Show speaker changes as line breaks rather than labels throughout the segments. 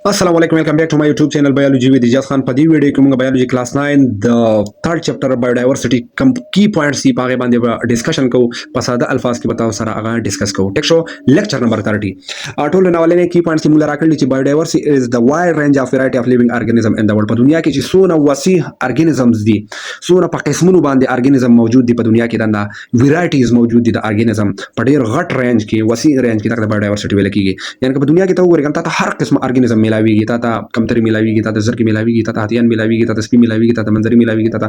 Assalamu alaikum, welcome back to my YouTube channel Biology with Ijaz Khan. Padi video کې موږ biology class 9 the third chapter biodiversity key points سی پاغه باندې ډیسکشن کوو په ساده الفاظ کې بتاو سره هغه ډیسکس کوو. ټیک شو لیکچر نمبر 30 ټول ناولنې کی پوینټس موږ راکړل چې biodiversity is the wide range of variety of living organism in the world. په دنیا کې چې څونه وسیع organisms دي څونه په قسمونو باندې organism موجود دي په دنیا کې دا varieties موجود دي د organism په ډیر غټ رینج کې وسیع رینج کې دا biodiversity ویل کیږي. یعنی په دنیا کې ته وګورئ ته هر قسم organism ملاویږي تا کمتري ملاویږي تا زرګي ملاویږي تا هاتيان ملاویږي تا سپي ملاویږي تا منځري ملاویږي تا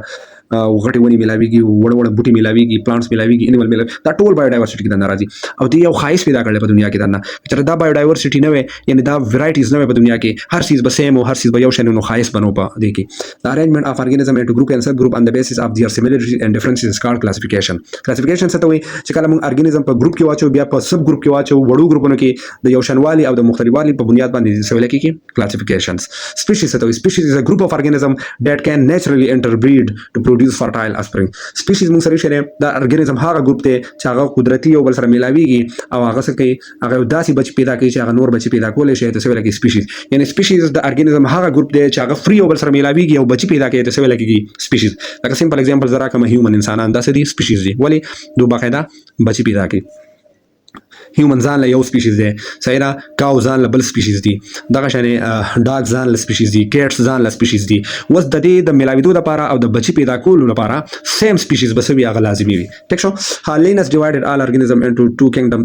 غټي ونی ملاویږي وړ بوټي ملاویږي پلانټس ملاویږي انیمل ملاویږي دا ټول بایوډایورسيټي کې د ناراضي او دی یو خاص پیدا کړل په دنیا کې دا نه چې دا بایوډایورسيټي نه وي یعنی دا ورایټیز نه وي په دنیا کې هر چیز به سیم او هر چیز به یو شان نو خاص بنو په دي کې the arrangement of organism into group and subgroup on the basis of their similarities and differences is called classification. Classification څه ته وایي چې کله موږ organism په ګروپ کې واچو بیا په سب ګروپ کې واچو وړو ګروپونو کې د یو شانوالي او د مختلفوالي په بنیاد باندې څه ویل کیږي classifications. Species څه ته وایي species is a group of organism that can naturally interbreed to produce fertile offspring. Species موږ سره شری دا organism هغه ګروپ ته چې هغه قدرتي او بل سره ملاويږي او هغه څه کوي هغه داسې بچ پیدا کوي چې هغه نور بچ پیدا کولای شي ته څه ویل کیږي species. یعنی species د organism هغه ګروپ دی چې هغه فري او بل سره ملاويږي او بچ پیدا کوي ته څه ویل کیږي species. لکه سمپل एग्जांपल زرا کوم هیومن انسانان داسې دي species دي ولی دوه باقاعده بچ پیدا کوي. هیومن ځان له یو سپیشیز دی سایرا کاو ځان له بل سپیشیز دی دغه شانې ډاګ ځان له سپیشیز دی کیټس ځان له سپیشیز دی وس د دې د ملاویدو لپاره او د بچی پیدا کولو لپاره سیم سپیشیز بس وی هغه لازمي وي. ټیک شو لینس ډیوایډډ آل ارګانیزم انټو ټو کینګډم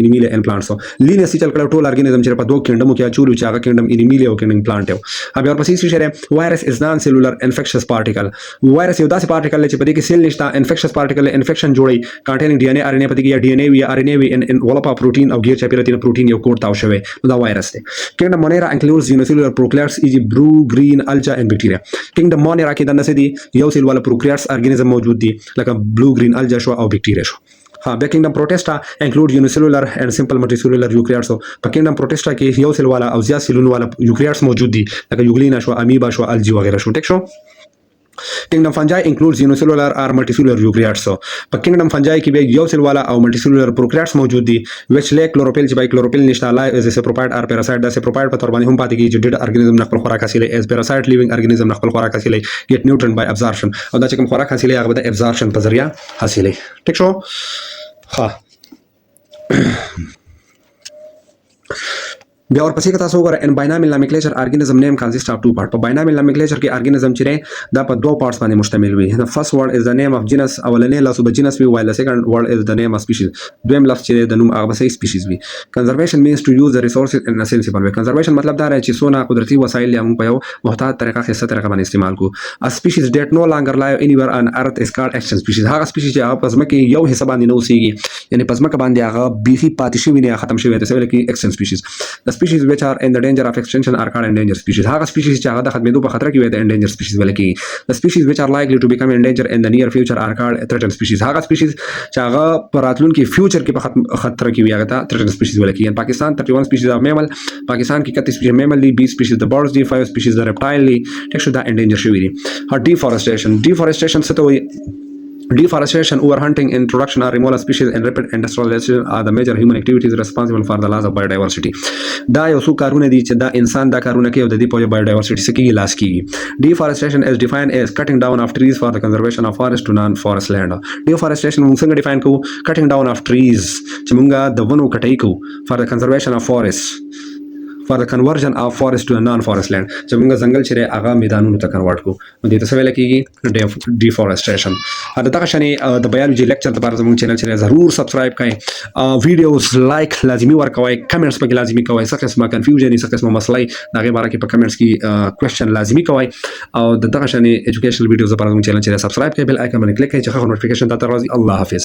انیمیل اند پلانټس. لینس چې کله ټول ارګانیزم چې په دوه کینګډمو کې اچولو چې هغه کینګډم انیمیل او کینګډم پلانټ یو بیا ورپسې څه شری وایرس از نان سیلولر انفیکشس پارټیکل. وایرس یو داسې پارټیکل چې په دې کې سیل نشته انفیکشس پارټیکل انفیکشن جوړي کانټینینګ ډي ان اي ار ان اي په دې کې یا ډي ان اي وی ار ان اي وی ان ولپا پروتین او غیر چاپیرتین پروتین یو کوډ تاو شوی دا وایرس دی. کینګډم مونیرا انکلودز یونیسیلولر پروکاریوٹس ای جی برو گرین الجا اند بکټیریا. کینګډم مونیرا کې د نسې دی یو سیل والا پروکاریوٹس ارګانیزم موجود دي لکه بلو گرین الجا شو او بکټیریا شو. کینګډم پروټیسټا انکلود یونیسیلولر اند سمپل ملټیسیلولر یوکریاټس. په کینګډم پروټیسټا کې یو سیل والا او زیات سیلونو والا یوکریاټس موجود دي لکه یوګلینا شو امیبا شو الجی وغیرہ شو. ټیک شو Kingdom fungi includes unicellular or multicellular eukaryotes. په kingdom fungi کې به یو سیل والا او multicellular prokaryotes موجود دي which lack chlorophyll چې by chlorophyll نشته live as a saprophyte or parasite. دا saprophyte په تور باندې هم پاتې کیږي چې ډېر organism نقل خوراک حاصلې as parasite living organism نقل خوراک حاصلې get nutrient by absorption او دا چې کوم خوراک حاصلې هغه د absorption په ذریعہ حاصلې. ټیک شو بیا ورپسې که تاسو وګورئ ان باینامیل نامکلیچر ارګانیزم نیم کنسیسټ اف ټو پارت. په باینامیل نامکلیچر کې ارګانیزم چې دا په دوه پارټس باندې مشتمل وي. د فرست ورډ از د نیم اف جینس اولنې لفظ د جینس وی وایل د سیکنډ ورډ از د نیم اف سپیشیز دویم لفظ چې د نوم هغه به سپیشیز وي. کنزرویشن مینز ټو یوز د ریسورسز ان ا سنسیبل وی. کنزرویشن مطلب دا دی چې سونه قدرتي وسایل موږ په یو محتاط طریقه خاصه طریقه باندې استعمال کو. ا سپیشیز ډیټ نو لانګر لایو انیویر ان ارث از کالډ ایکسټنشن سپیشیز. هغه سپیشیز چې هغه پزما کې یو حصہ باندې نو سیږي یعنی پزما کې باندې هغه بیخي پاتې شوی نه ختم شوی د سویل کې ایکسټنشن سپیشیز. د سپیشیز which are in the danger of extinction are called endangered species. هغه species چې هغه د ختمېدو په خطر کې وي د endangered species ویل کېږي. The species which are likely to become endangered in the near future are called threatened species. هغه species چې هغه په راتلونکي فیوچر کې په خطر کې وي هغه ته threatened species ویل کېږي. پاکستان 31 species of mammal پاکستان کې 31 species mammal دي 20 species د birds دي 5 species د reptile دي. ټیک شو دا endangered شوي دي. deforestation څه ته وایي Deforestation, overhunting, introduction or removal of species and rapid industrialization are the major human activities responsible for the loss of biodiversity. دا یو څو کارونه دي چې دا انسان دا کارونه کوي او د دې په biodiversity څخه کې لاس کیږي. Deforestation is defined as cutting down of trees for the conservation of forest to non-forest land. Deforestation موږ څنګه define کوو cutting down of trees چې موږ د ونو کټای کوو for the conservation of forest for the conversion of forest to a non-forest land چې موږ ځنګل چې هغه میدانونو ته کنورټ کو نو دې ته څه ویل کېږي deforestation. دغه شانې د بایولوژي لیکچر لپاره زموږ چینل چې ضرور سبسکرایب کړئ ویډیوز لایک لازمي ورکوئ کمنټس پکې لازمي کوئ څه قسمه کنفیوژن څه قسمه مسلې دغه باره کې په کمنټس کې کوېسچن لازمي کوئ او دغه شانې ایجوکیشنل ویډیوز لپاره زموږ چینل چې سبسکرایب کړئ بیل آیکن باندې کلیک کړئ چې هغه نوټیفیکیشن تاسو ته راځي. الله حافظ.